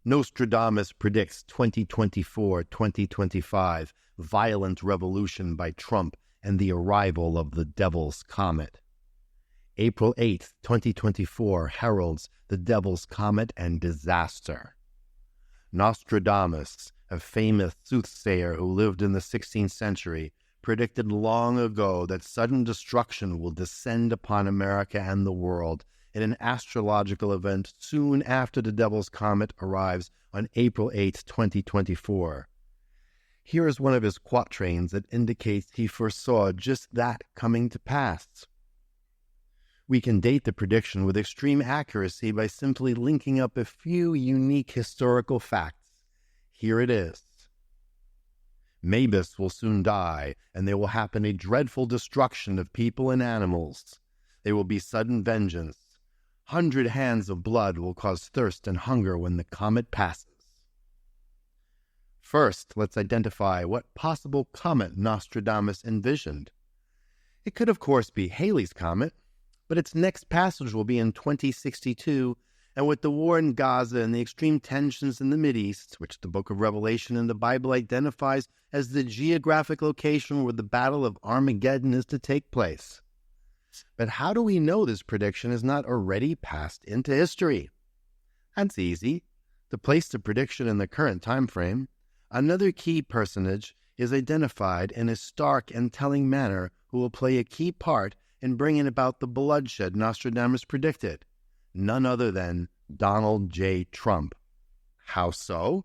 Nostradamus predicts 2024-2025 violent revolution by Trump and the arrival of the Devil's Comet. April 8, 2024 heralds the Devil's Comet and disaster. Nostradamus, a famous soothsayer who lived in the 16th century, predicted long ago that sudden destruction will descend upon America and the world in an astrological event soon after the Devil's Comet arrives on April 8, 2024. Here is one of his quatrains that indicates he foresaw just that coming to pass. We can date the prediction with extreme accuracy by simply linking up a few unique historical facts. Here it is. Mabus will soon die, and there will happen a dreadful destruction of people and animals. There will be sudden vengeance. 100 hands of blood will cause thirst and hunger when the comet passes. First, let's identify what possible comet Nostradamus envisioned. It could, of course, be Halley's Comet, but its next passage will be in 2062, and with the war in Gaza and the extreme tensions in the Mideast, which the book of Revelation and the Bible identifies as the geographic location where the Battle of Armageddon is to take place. But how do we know this prediction is not already passed into history? That's easy. To place the prediction in the current time frame, another key personage is identified in a stark and telling manner who will play a key part in bringing about the bloodshed Nostradamus predicted. None other than Donald J. Trump. How so?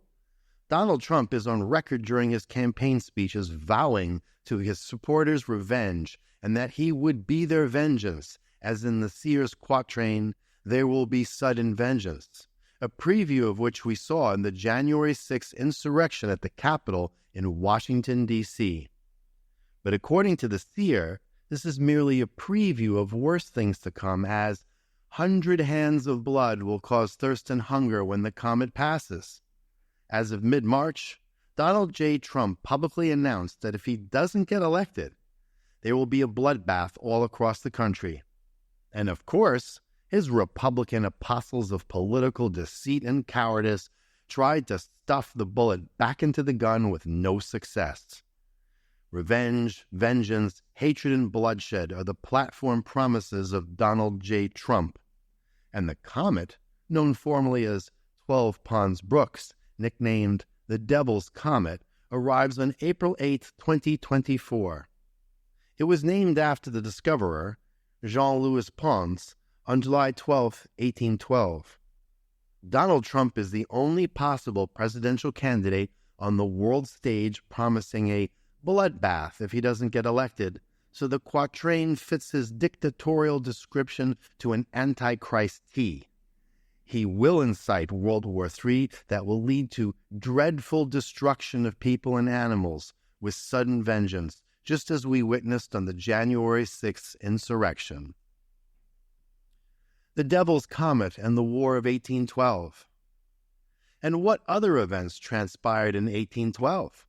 Donald Trump is on record during his campaign speeches vowing to his supporters revenge and that he would be their vengeance, as in the seer's quatrain, "There will be sudden vengeance," a preview of which we saw in the January 6th insurrection at the Capitol in Washington, D.C. But according to the seer, this is merely a preview of worse things to come, as 100 hands of blood will cause thirst and hunger when the comet passes. As of mid-March, Donald J. Trump publicly announced that if he doesn't get elected, there will be a bloodbath all across the country. And of course, his Republican apostles of political deceit and cowardice tried to stuff the bullet back into the gun with no success. Revenge, vengeance, hatred, and bloodshed are the platform promises of Donald J. Trump. And the comet, known formally as 12 Pons-Brooks, nicknamed the Devil's Comet, arrives on April 8, 2024. It was named after the discoverer, Jean-Louis Pons, on July 12, 1812. Donald Trump is the only possible presidential candidate on the world stage promising a bloodbath if he doesn't get elected, so the quatrain fits his dictatorial description to an Antichrist T. He will incite World War III that will lead to dreadful destruction of people and animals with sudden vengeance, just as we witnessed on the January 6th insurrection. The Devil's Comet and the War of 1812. And what other events transpired in 1812?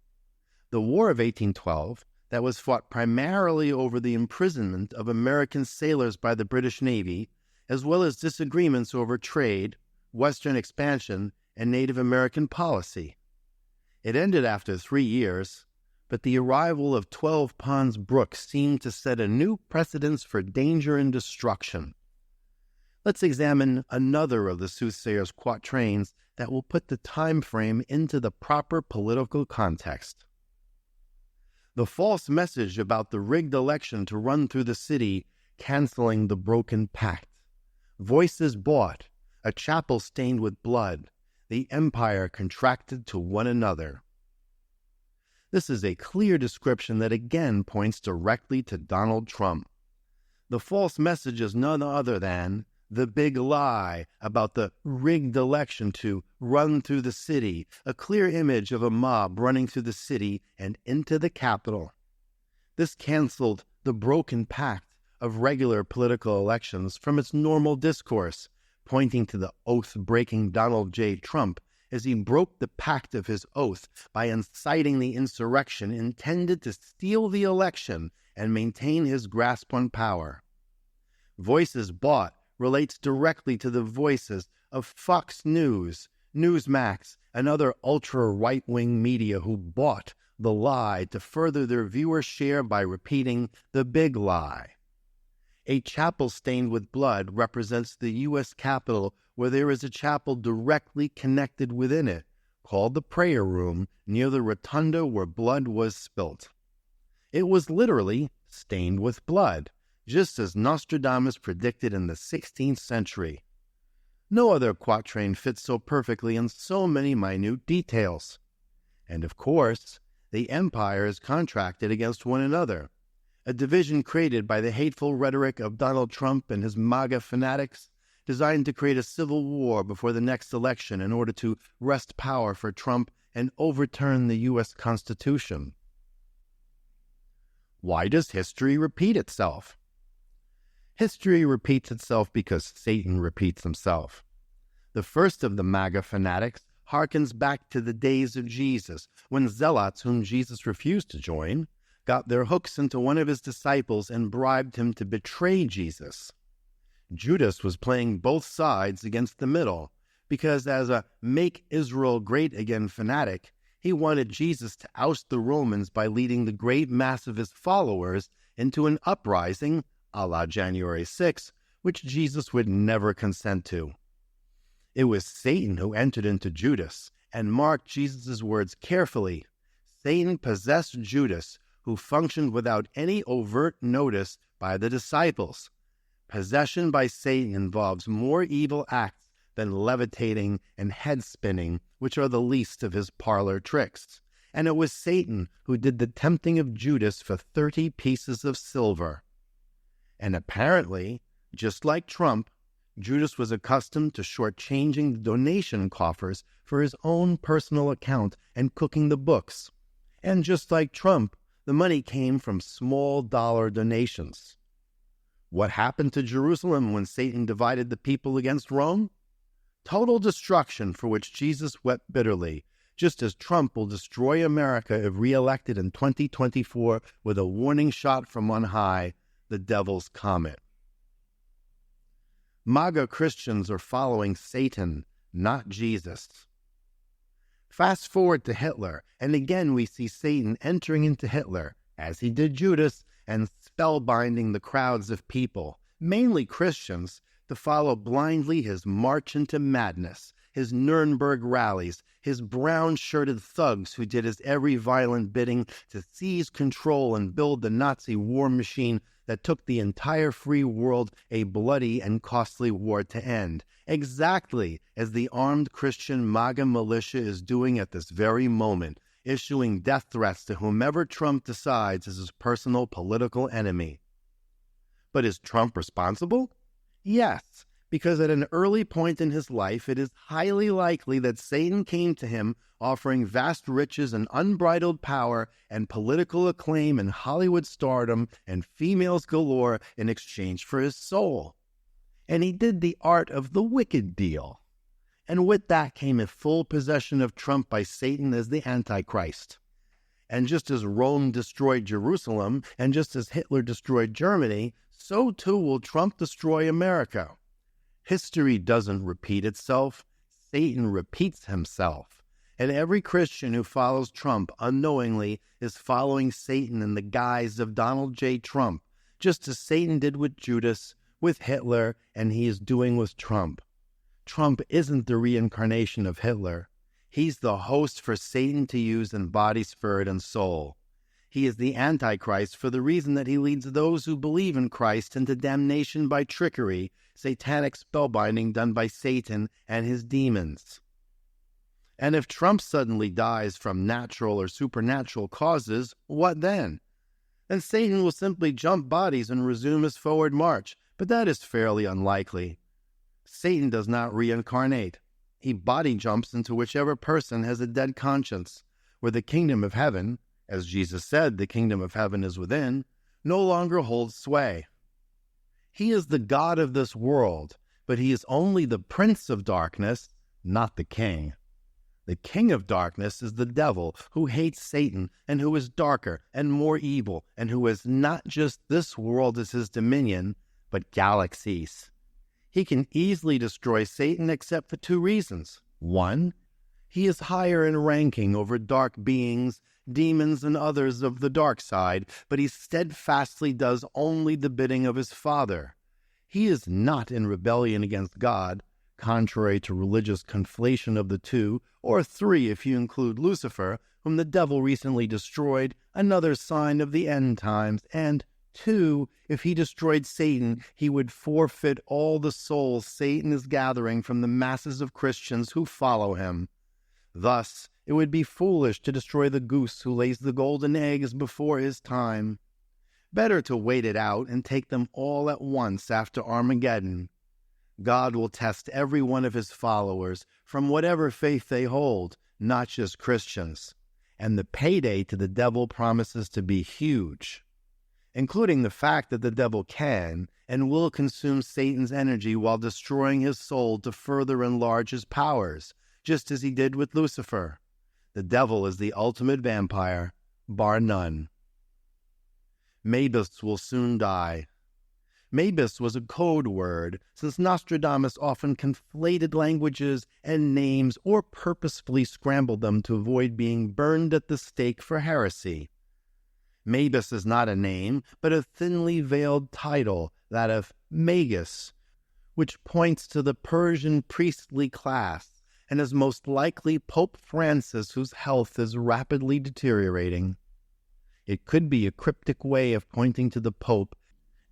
The War of 1812, that was fought primarily over the imprisonment of American sailors by the British Navy, as well as disagreements over trade, Western expansion, and Native American policy. It ended after 3 years, but the arrival of 12 Pons-Brooks seemed to set a new precedence for danger and destruction. Let's examine another of the soothsayer's quatrains that will put the time frame into the proper political context. The false message about the rigged election to run through the city, canceling the broken pact. Voices bought, a chapel stained with blood, the empire contracted to one another. This is a clear description that again points directly to Donald Trump. The false message is none other than the big lie about the rigged election to run through the city, a clear image of a mob running through the city and into the Capitol. This canceled the broken pact of regular political elections from its normal discourse, pointing to the oath-breaking Donald J. Trump as he broke the pact of his oath by inciting the insurrection intended to steal the election and maintain his grasp on power. Voices bought relates directly to the voices of Fox News, Newsmax, and other ultra-right-wing media who bought the lie to further their viewer share by repeating the big lie. A chapel stained with blood represents the U.S. Capitol, where there is a chapel directly connected within it, called the prayer room, near the rotunda where blood was spilt. It was literally stained with blood, just as Nostradamus predicted in the 16th century. No other quatrain fits so perfectly in so many minute details. And of course, the empires contracted against one another, a division created by the hateful rhetoric of Donald Trump and his MAGA fanatics, designed to create a civil war before the next election in order to wrest power for Trump and overturn the U.S. Constitution. Why does history repeat itself? History repeats itself because Satan repeats himself. The first of the MAGA fanatics harkens back to the days of Jesus, when zealots whom Jesus refused to join got their hooks into one of his disciples and bribed him to betray Jesus. Judas was playing both sides against the middle, because as a Make Israel Great Again fanatic, he wanted Jesus to oust the Romans by leading the great mass of his followers into an uprising, a la January 6, which Jesus would never consent to. It was Satan who entered into Judas, and mark Jesus' words carefully. Satan possessed Judas, who functioned without any overt notice by the disciples. Possession by Satan involves more evil acts than levitating and head-spinning, which are the least of his parlor tricks. And it was Satan who did the tempting of Judas for 30 pieces of silver. And apparently, just like Trump, Judas was accustomed to shortchanging the donation coffers for his own personal account and cooking the books. And just like Trump, the money came from small dollar donations. What happened to Jerusalem when Satan divided the people against Rome? Total destruction, for which Jesus wept bitterly, just as Trump will destroy America if re-elected in 2024 with a warning shot from on high, the devil's comet. MAGA Christians are following Satan, not Jesus. Fast forward to Hitler, and again we see Satan entering into Hitler, as he did Judas, and spellbinding the crowds of people, mainly Christians, to follow blindly his march into madness, his Nuremberg rallies, his brown-shirted thugs who did his every violent bidding to seize control and build the Nazi war machine that took the entire free world a bloody and costly war to end, exactly as the armed Christian MAGA militia is doing at this very moment, issuing death threats to whomever Trump decides is his personal political enemy. But is Trump responsible? Yes, because at an early point in his life, it is highly likely that Satan came to him offering vast riches and unbridled power and political acclaim and Hollywood stardom and females galore in exchange for his soul. And he did the art of the wicked deal. And with that came a full possession of Trump by Satan as the Antichrist. And just as Rome destroyed Jerusalem, and just as Hitler destroyed Germany, so too will Trump destroy America. History doesn't repeat itself. Satan repeats himself. And every Christian who follows Trump unknowingly is following Satan in the guise of Donald J. Trump, just as Satan did with Judas, with Hitler, and he is doing with Trump. Trump isn't the reincarnation of Hitler. He's the host for Satan to use in body, spirit, and soul. He is the Antichrist for the reason that he leads those who believe in Christ into damnation by trickery, satanic spellbinding done by Satan and his demons. And if Trump suddenly dies from natural or supernatural causes, what then? Then Satan will simply jump bodies and resume his forward march, but that is fairly unlikely. Satan does not reincarnate. He body jumps into whichever person has a dead conscience, where the kingdom of heaven, as Jesus said, the kingdom of heaven is within, no longer holds sway. He is the God of this world, but he is only the prince of darkness, not the king. The king of darkness is the devil, who hates Satan and who is darker and more evil, and who has not just this world as his dominion, but galaxies. He can easily destroy Satan except for two reasons. 1. He is higher in ranking over dark beings, demons, and others of the dark side, but he steadfastly does only the bidding of his Father. He is not in rebellion against God, contrary to religious conflation of the two, or 3 if you include Lucifer, whom the devil recently destroyed, another sign of the end times, and 2, if he destroyed Satan, he would forfeit all the souls Satan is gathering from the masses of Christians who follow him. Thus, it would be foolish to destroy the goose who lays the golden eggs before his time. Better to wait it out and take them all at once after Armageddon. God will test every one of his followers from whatever faith they hold, not just Christians. And the payday to the devil promises to be huge, including the fact that the devil can and will consume Satan's energy while destroying his soul to further enlarge his powers, just as he did with Lucifer. The devil is the ultimate vampire, bar none. Mabus will soon die. Mabus was a code word, since Nostradamus often conflated languages and names or purposefully scrambled them to avoid being burned at the stake for heresy. Mabus is not a name, but a thinly veiled title, that of Magus, which points to the Persian priestly class, and is most likely Pope Francis, whose health is rapidly deteriorating. It could be a cryptic way of pointing to the Pope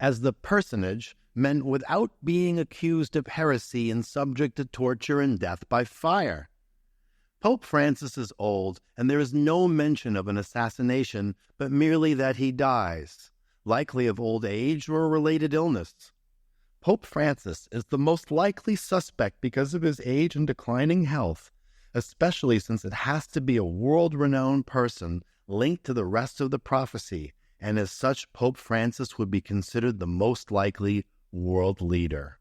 as the personage meant without being accused of heresy and subject to torture and death by fire. Pope Francis is old, and there is no mention of an assassination, but merely that he dies, likely of old age or a related illness. Pope Francis is the most likely suspect because of his age and declining health, especially since it has to be a world-renowned person linked to the rest of the prophecy, and as such, Pope Francis would be considered the most likely world leader.